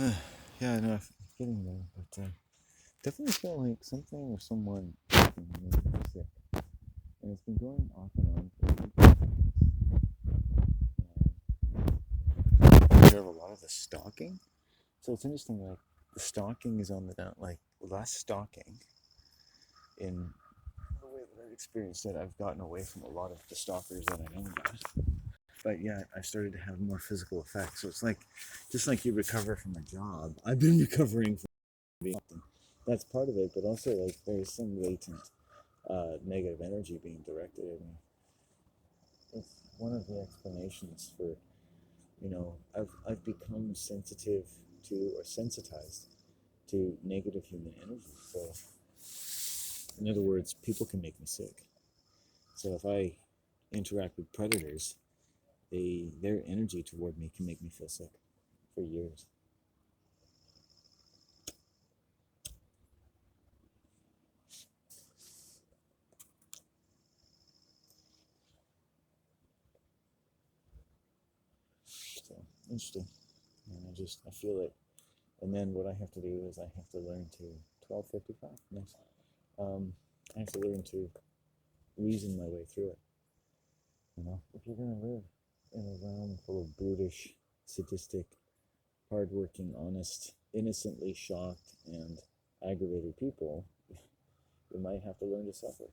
Yeah, no, I'm getting there, but definitely feel like something or someone making me sick, and it's been going off and on for weeks. And I observe a lot of the stalking, so it's interesting. Like the stalking is on the down, like less stalking in the way that I've experienced it. I've gotten away from a lot of the stalkers that I know about. But yeah, I've started to have more physical effects. So it's like, just like you recover from a job, I've been recovering from being. That's part of it, but also like there's some latent negative energy being directed at me. It's one of the explanations for, I've become sensitive to or sensitized to negative human energy. So, in other words, people can make me sick. So if I interact with predators, their energy toward me can make me feel sick for years. So interesting. And I feel it. And then what I have to do is I have to learn to 12:55 next. I have to learn to reason my way through it. If you're gonna live in a realm full of brutish, sadistic, hardworking, honest, innocently shocked, and aggravated people, you might have to learn to suffer.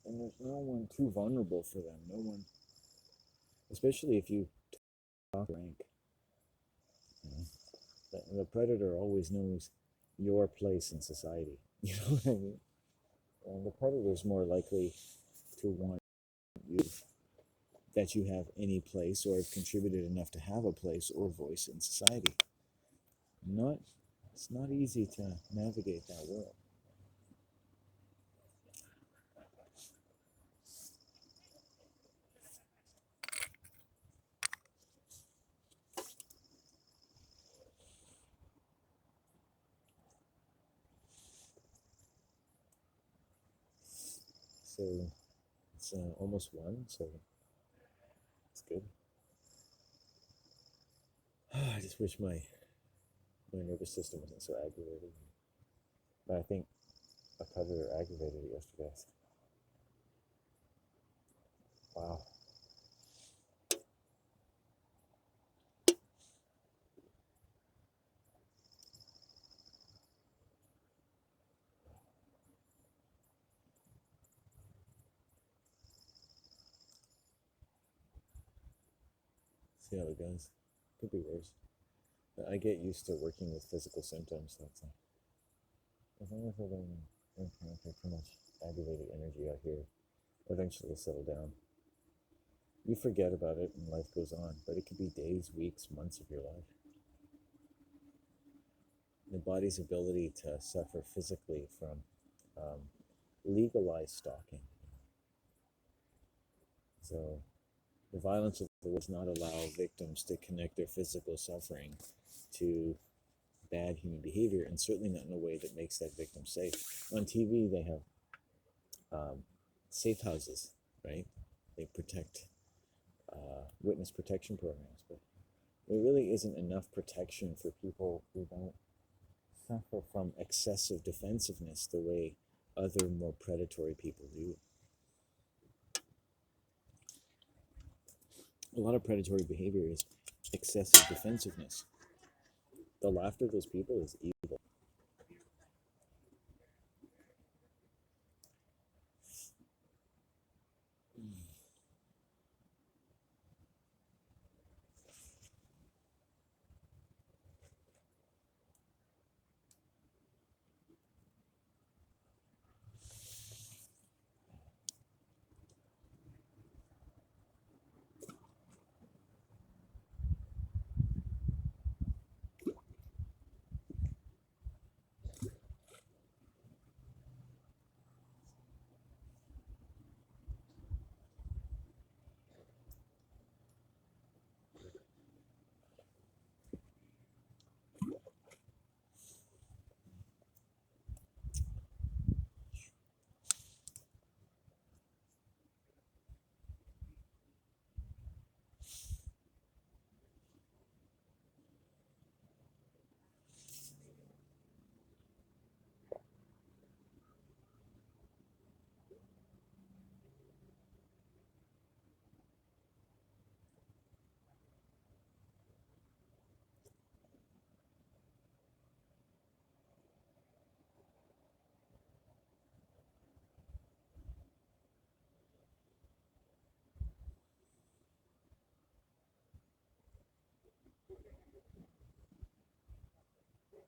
And there's no one too vulnerable for them. No one, especially if you talk rank. You know? The predator always knows your place in society. You know what I mean? And the predator is more likely to want you that you have any place or have contributed enough to have a place or voice in society. Not, it's not easy to navigate that world. So it's almost one, so it's good. I just wish my nervous system wasn't so aggravated. But I think a predator aggravated it yesterday. Wow. See how it goes. Could be worse. But I get used to working with physical symptoms. That's as long as I don't encounter too much aggravated energy out here, eventually it'll settle down. You forget about it and life goes on, but it could be days, weeks, months of your life. The body's ability to suffer physically from um, legalized stalking. So the violence of the world does not allow victims to connect their physical suffering to bad human behavior, and certainly not in a way that makes that victim safe. On TV, they have safe houses, right? They protect witness protection programs, but there really isn't enough protection for people who don't suffer from excessive defensiveness the way other more predatory people do. A lot of predatory behavior is excessive defensiveness. The laughter of those people is evil.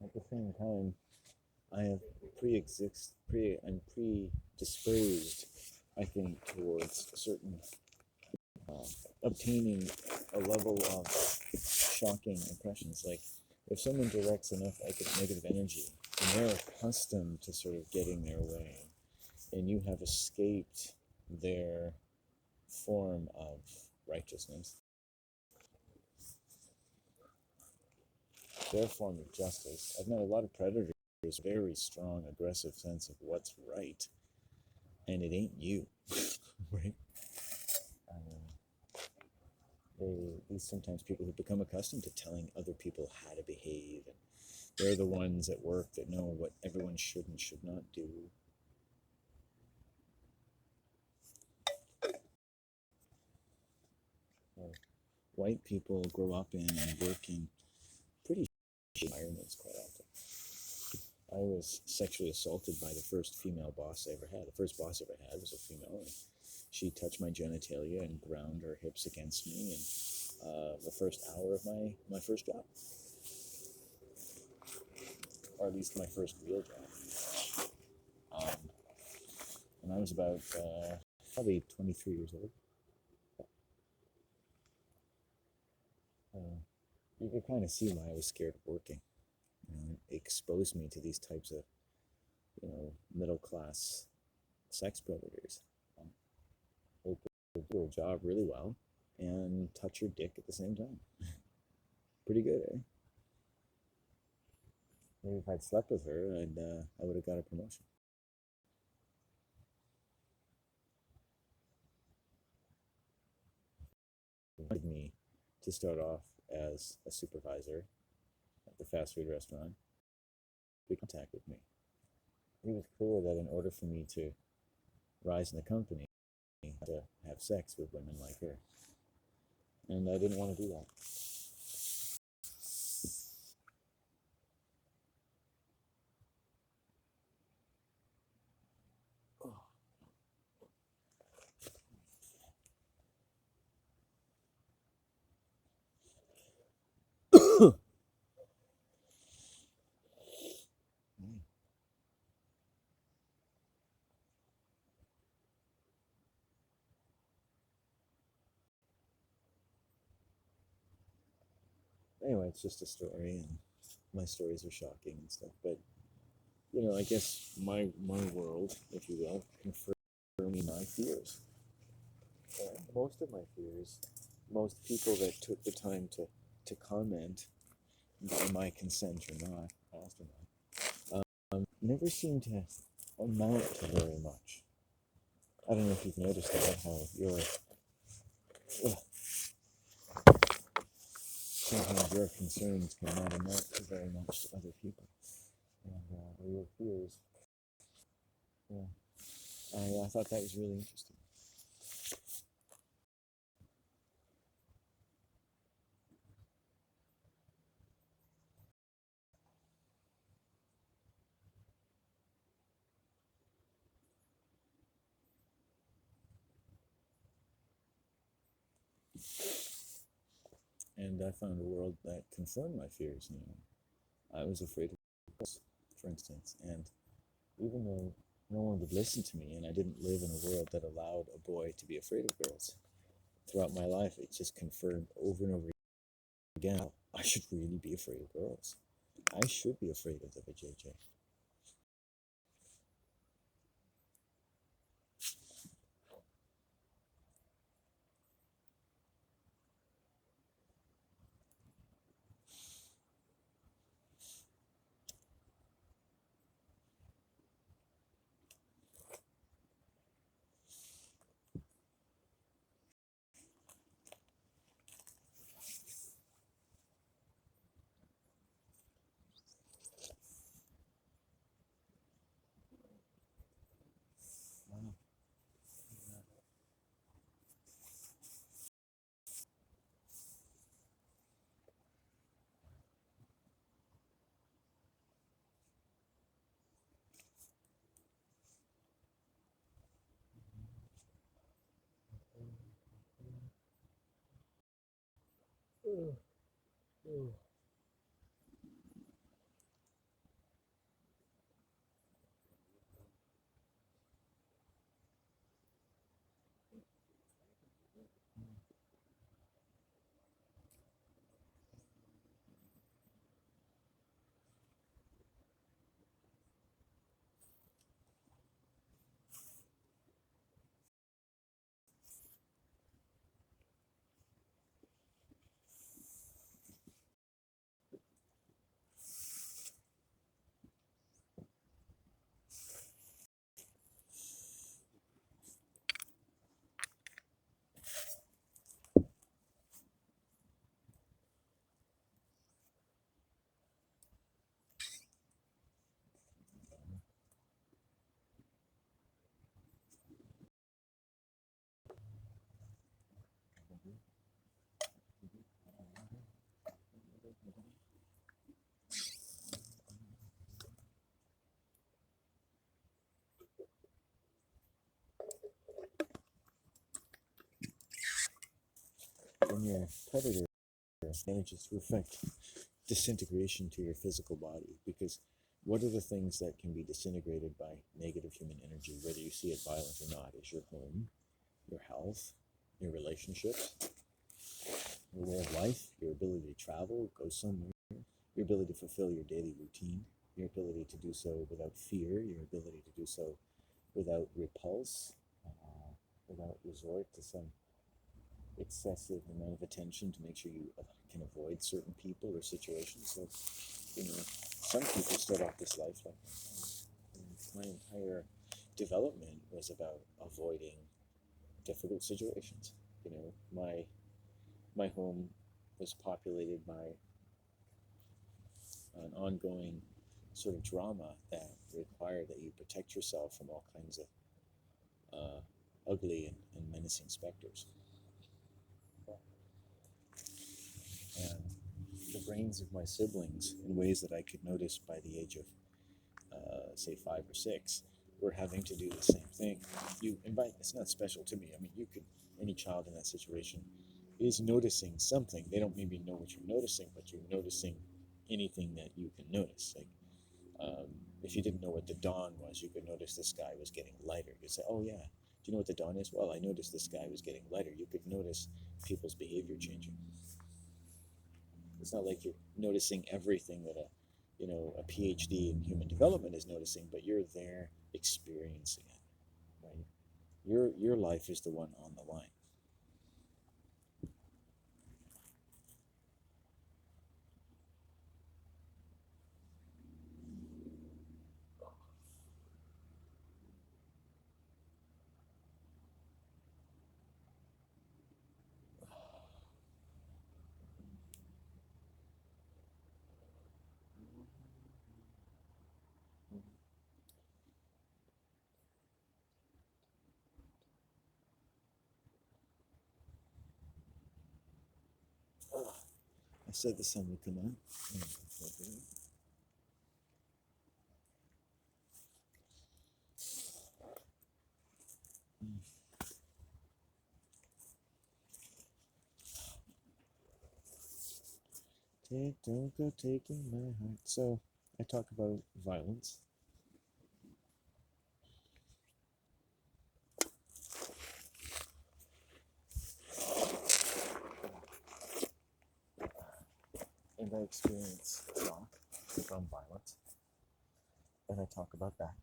At the same time, I have I'm predisposed, I think, towards certain uh, obtaining a level of shocking impressions. Like if someone directs enough negative energy and they're accustomed to sort of getting their way, and you have escaped their form of righteousness, their form of justice. I've met a lot of predators, very strong, aggressive sense of what's right, and it ain't you, right? These sometimes people who become accustomed to telling other people how to behave, and they're the ones at work that know what everyone should and should not do. White people grow up in and work in pretty environments quite often. I was sexually assaulted by the first female boss I ever had. The first boss I ever had was a female, and she touched my genitalia and ground her hips against me, and the first hour of my first job, or at least my first real job. And I was about probably 23 years old. You could kind of see why I was scared of working. It exposed me to these types of, middle class sex predators. They could do a job really well and touch your dick at the same time. Pretty good, eh? Maybe if I'd slept with her, I would have got a promotion. He wanted me to start off as a supervisor at the fast food restaurant. He contacted me. He was clear that in order for me to rise in the company, I had to have sex with women like her. And I didn't want to do that. Anyway, it's just a story, and my stories are shocking and stuff. But I guess my world, if you will, confirmed me my fears. Most of my fears, most people that took the time to comment, by my consent or not, asked or not, never seemed to amount to very much. I don't know if you've noticed that, how sometimes your concerns cannot amount to very much to other people. And your fears. Yeah. I thought that was really interesting. And I found a world that confirmed my fears. I was afraid of girls, for instance, and even though no one would listen to me, and I didn't live in a world that allowed a boy to be afraid of girls, throughout my life, it just confirmed over and over again, I should really be afraid of girls. I should be afraid of the vajayjay. when your predator manages to affect disintegration to your physical body, because what are the things that can be disintegrated by negative human energy, whether you see it violent or not, is your home, your health, your relationships, your way of life, your ability to travel, go somewhere, your ability to fulfill your daily routine, your ability to do so without fear, your ability to do so without repulse, without resort to some excessive amount of attention to make sure you can avoid certain people or situations. So, some people start off this life like my entire development was about avoiding difficult situations. My home was populated by an ongoing sort of drama that required that you protect yourself from all kinds of ugly and menacing specters. And the brains of my siblings, in ways that I could notice by the age of, say, 5 or 6, were having to do the same thing. It's not special to me. I mean, any child in that situation is noticing something. They don't maybe know what you're noticing, but you're noticing anything that you can notice. Like, if you didn't know what the dawn was, you could notice the sky was getting lighter. You'd say, oh yeah, do you know what the dawn is? Well, I noticed the sky was getting lighter. You could notice people's behavior changing. It's not like you're noticing everything that a PhD in human development is noticing, but you're there experiencing it, right? Your life is the one on the line. I said the sun would come out. Don't go taking my heart. So I talk about violence. And I experience shock from violence. And I talk about that.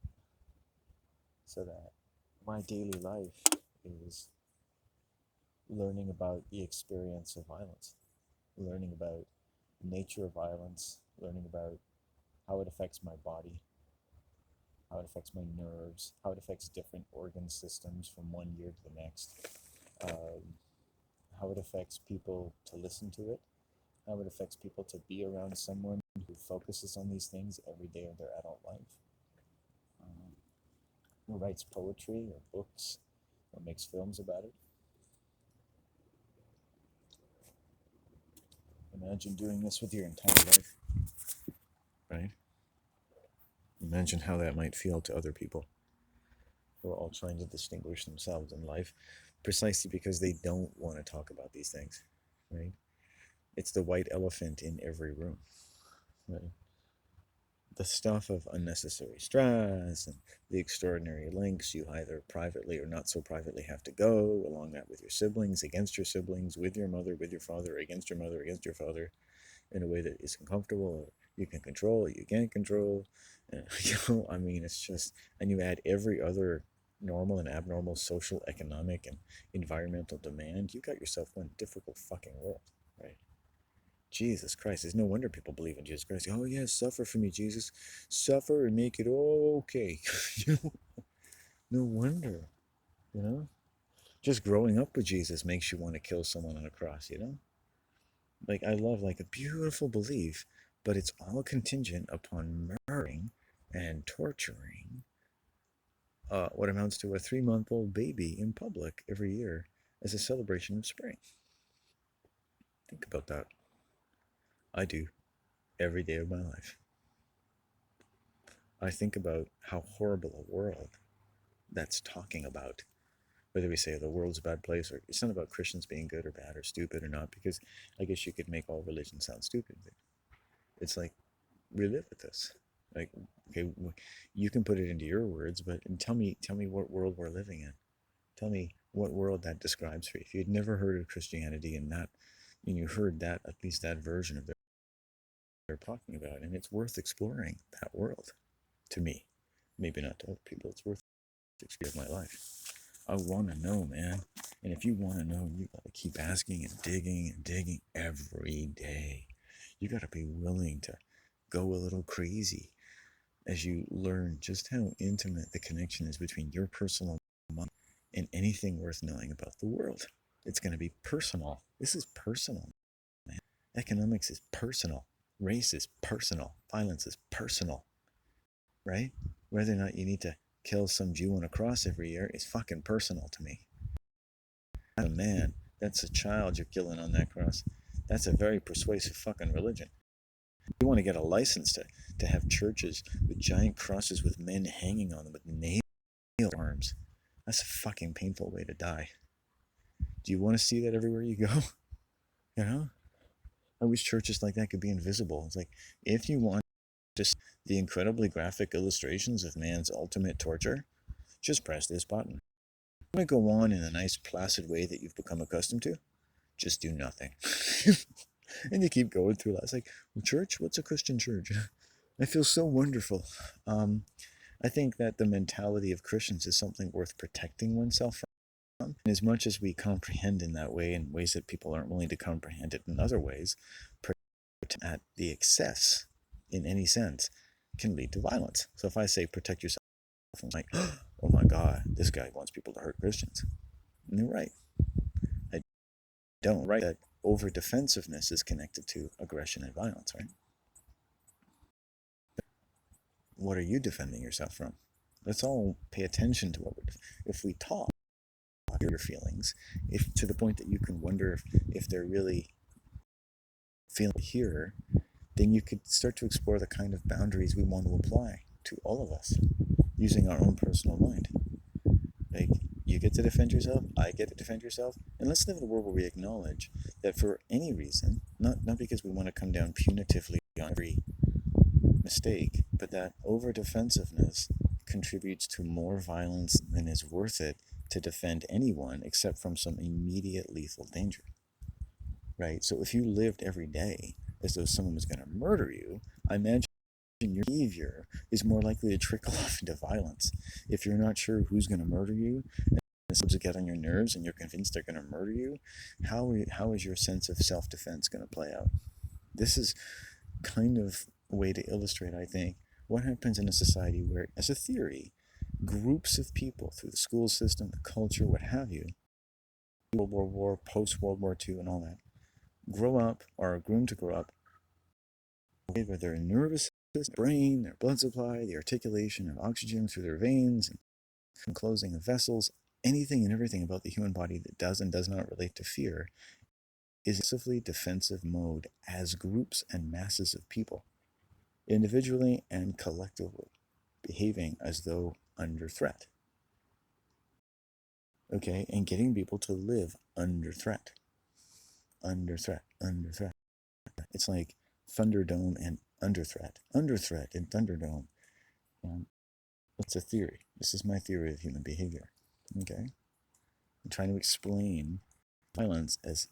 So that my daily life is learning about the experience of violence, learning about the nature of violence, learning about how it affects my body, how it affects my nerves, how it affects different organ systems from one year to the next, how it affects people to listen to it, how it affects people to be around someone who focuses on these things every day of their adult life, who writes poetry or books or makes films about it. Imagine doing this with your entire life, right? Imagine how that might feel to other people who are all trying to distinguish themselves in life precisely because they don't want to talk about these things, right? It's the white elephant in every room, right? The stuff of unnecessary stress and the extraordinary lengths you either privately or not so privately have to go, along that with your siblings, against your siblings, with your mother, with your father, against your mother, against your father, in a way that is uncomfortable, or you can control, or you can't control. I mean, it's just, and you add every other normal and abnormal social, economic, and environmental demand, you got yourself one difficult fucking world, right? Jesus Christ, there's no wonder people believe in Jesus Christ. Oh yeah, suffer for me, Jesus. Suffer and make it all okay. No wonder, you know? Just growing up with Jesus makes you want to kill someone on a cross, you know? Like, I love, like, a beautiful belief, but it's all contingent upon murdering and torturing what amounts to a 3-month-old baby in public every year as a celebration of spring. Think about that. I do every day of my life. I think about how horrible a world that's talking about whether we say the world's a bad place, or it's not about Christians being good or bad or stupid or not, because I guess you could make all religion sound stupid, but it's like, we live with this. Like, okay, you can put it into your words, but tell me what world we're living in. Tell me what world that describes for you. If you'd never heard of Christianity and you heard that, at least that version of they're talking about, and it's worth exploring that world. To me, maybe not to other people, it's worth exploring my life. I want to know, man. And if you want to know, you got to keep asking and digging every day. You got to be willing to go a little crazy as you learn just how intimate the connection is between your personal mind and anything worth knowing about the world. It's going to be personal. This is personal, man. Economics is personal. Race is personal. Violence is personal, right? Whether or not you need to kill some Jew on a cross every year is fucking personal to me. Oh man, that's a child you're killing on that cross. That's a very persuasive fucking religion. You want to get a license to have churches with giant crosses with men hanging on them with nail arms. That's a fucking painful way to die. Do you want to see that everywhere you go? You know? I wish churches like that could be invisible. It's like, if you want just the incredibly graphic illustrations of man's ultimate torture, just press this button. You want to go on in a nice placid way that you've become accustomed to? Just do nothing. And you keep going through that. It's like, well, church? What's a Christian church? I feel so wonderful. I think that the mentality of Christians is something worth protecting oneself from. And as much as we comprehend in that way, in ways that people aren't willing to comprehend it in other ways, at the excess in any sense can lead to violence. So if I say protect yourself, I'm like, oh my God, this guy wants people to hurt Christians. And you're right. I don't write that over defensiveness is connected to aggression and violence, right? What are you defending yourself from? Let's all pay attention to what we're doing. If we talk your feelings, if to the point that you can wonder if they're really feeling here, then you could start to explore the kind of boundaries we want to apply to all of us using our own personal mind. Like, you get to defend yourself, I get to defend yourself, and let's live in a world where we acknowledge that for any reason, not because we want to come down punitively on every mistake, but that over-defensiveness contributes to more violence than is worth it to defend anyone except from some immediate lethal danger, right? So if you lived every day as though someone was going to murder you, I imagine your behavior is more likely to trickle off into violence. If you're not sure who's going to murder you, and it's to get on your nerves and you're convinced they're going to murder you, how is your sense of self-defense going to play out? This is kind of a way to illustrate, I think, what happens in a society where, as a theory, groups of people through the school system, the culture, what have you, World War, post-World War II and all that, grow up or are groomed to grow up where their nervous system, brain, their blood supply, the articulation of oxygen through their veins, and closing of vessels, anything and everything about the human body that does and does not relate to fear is aggressively defensive mode as groups and masses of people, individually and collectively, behaving as though under threat. Okay, and getting people to live under threat. Under threat, under threat. It's like Thunderdome and under threat and Thunderdome. It's a theory. This is my theory of human behavior. Okay? I'm trying to explain violence as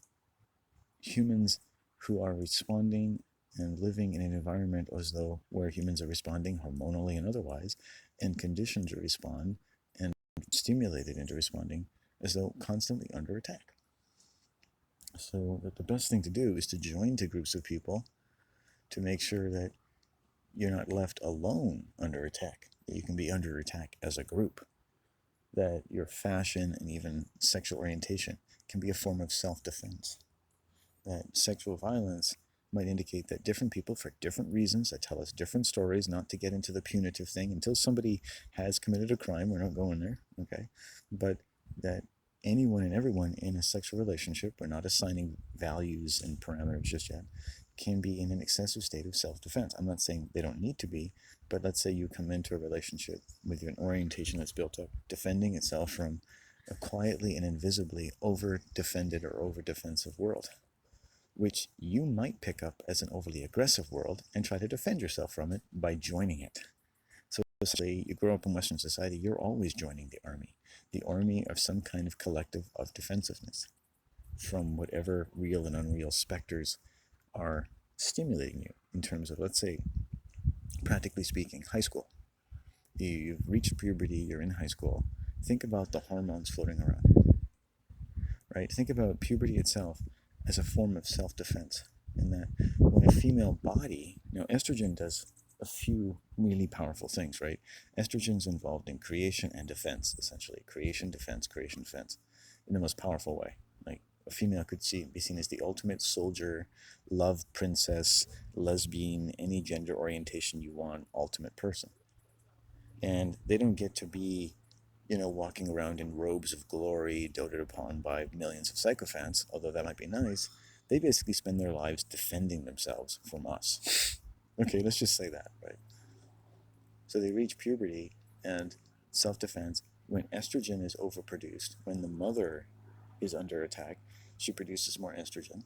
humans who are responding and living in an environment as though where humans are responding hormonally and otherwise, and conditioned to respond and stimulated into responding as though constantly under attack. So the best thing to do is to join to groups of people to make sure that you're not left alone under attack, that you can be under attack as a group, that your fashion and even sexual orientation can be a form of self-defense, that sexual violence might indicate that different people, for different reasons, that tell us different stories, not to get into the punitive thing. Until somebody has committed a crime, we're not going there, okay? But that anyone and everyone in a sexual relationship, we're not assigning values and parameters just yet, can be in an excessive state of self-defense. I'm not saying they don't need to be, but let's say you come into a relationship with an orientation that's built up, defending itself from a quietly and invisibly over-defended or over-defensive world, which you might pick up as an overly aggressive world and try to defend yourself from it by joining it. So essentially, you grow up in Western society, you're always joining the army of some kind of collective of defensiveness from whatever real and unreal specters are stimulating you in terms of, let's say, practically speaking, high school. You've reached puberty, you're in high school. Think about the hormones floating around, right? Think about puberty itself as a form of self-defense, in that when a female body, estrogen does a few really powerful things, right? Estrogen's involved in creation and defense, essentially. Creation, defense, in the most powerful way. Like, a female could be seen as the ultimate soldier, love princess, lesbian, any gender orientation you want, ultimate person. And they don't get to be, walking around in robes of glory, doted upon by millions of sycophants, although that might be nice. They basically spend their lives defending themselves from us. Okay, let's just say that, right? So they reach puberty and self-defense. When estrogen is overproduced, when the mother is under attack, she produces more estrogen.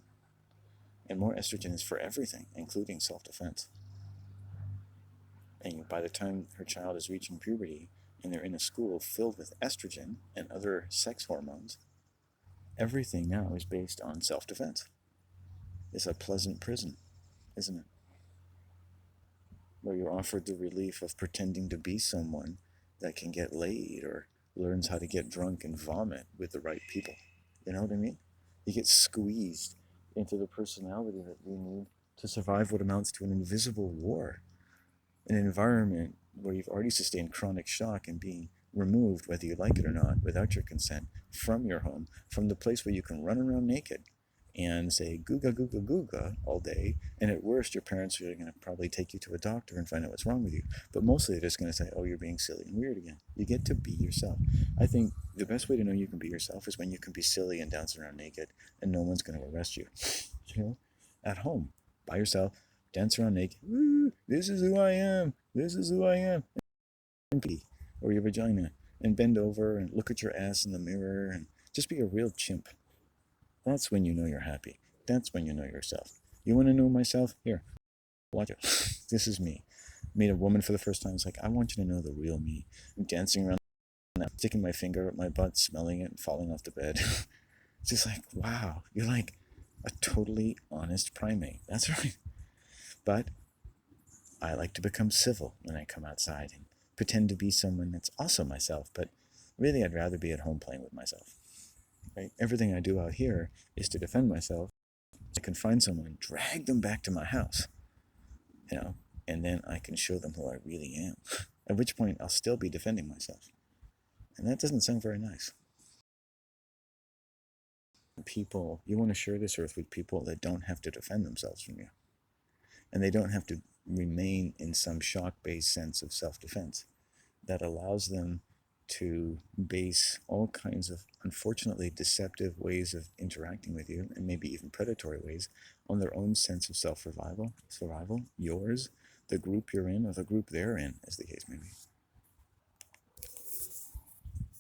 And more estrogen is for everything, including self-defense. And by the time her child is reaching puberty and they're in a school filled with estrogen and other sex hormones, everything now is based on self-defense. It's a pleasant prison, isn't it? Where you're offered the relief of pretending to be someone that can get laid or learns how to get drunk and vomit with the right people. You know what I mean? You get squeezed into the personality that you need to survive what amounts to an invisible war. An environment where you've already sustained chronic shock and being removed, whether you like it or not, without your consent, from your home, from the place where you can run around naked and say googa googa googa all day, and at worst your parents are going to probably take you to a doctor and find out what's wrong with you, but mostly they're just going to say, oh, you're being silly and weird again. You get to be yourself. I think the best way to know you can be yourself is when you can be silly and dance around naked and no one's going to arrest you. At home by yourself, dance around naked. Woo, this is who I am, or your vagina, and bend over and look at your ass in the mirror and just be a real chimp. That's when you know you're happy. That's when you know yourself. You want to know myself? Here, watch it. This is me. Meet a woman for the first time. It's like, I want you to know the real me. I'm dancing around, sticking my finger up my butt, smelling it, and falling off the bed. It's just like, wow, you're like a totally honest primate. That's right. But I like to become civil when I come outside and pretend to be someone that's also myself, but really I'd rather be at home playing with myself. Right? Everything I do out here is to defend myself. I can find someone, drag them back to my house, and then I can show them who I really am. At which point I'll still be defending myself. And that doesn't sound very nice. People, you want to share this earth with people that don't have to defend themselves from you. And they don't have to remain in some shock-based sense of self-defense that allows them to base all kinds of unfortunately deceptive ways of interacting with you, and maybe even predatory ways, on their own sense of survival, yours, the group you're in, or the group they're in, as the case may be.